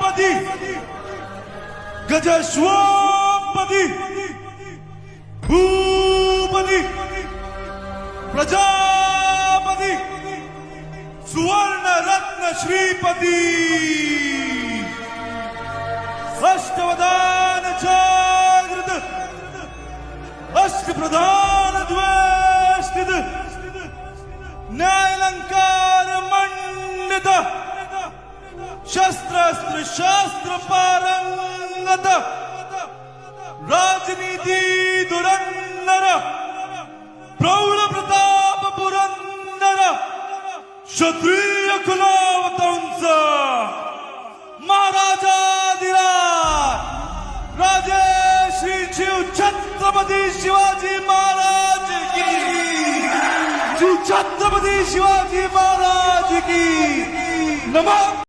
श्रीपदी गजस्वपदी भूपदी प्रजापदी सुवर्ण रत्न श्रीपदी अष्टवदान जागृत अष्टप्रधान द्वेष्टित न्यायालंकार मंडित शस्त्रास्त्र शास्त्र पारंगत राजनीती धुरंधर प्रौढ प्रताप पुरंदर क्षत्रिय कुलावतंस महाराजाधिराज राजे श्री शिव छत्रपती शिवाजी महाराज की श्री छत्रपती शिवाजी महाराज की नमः।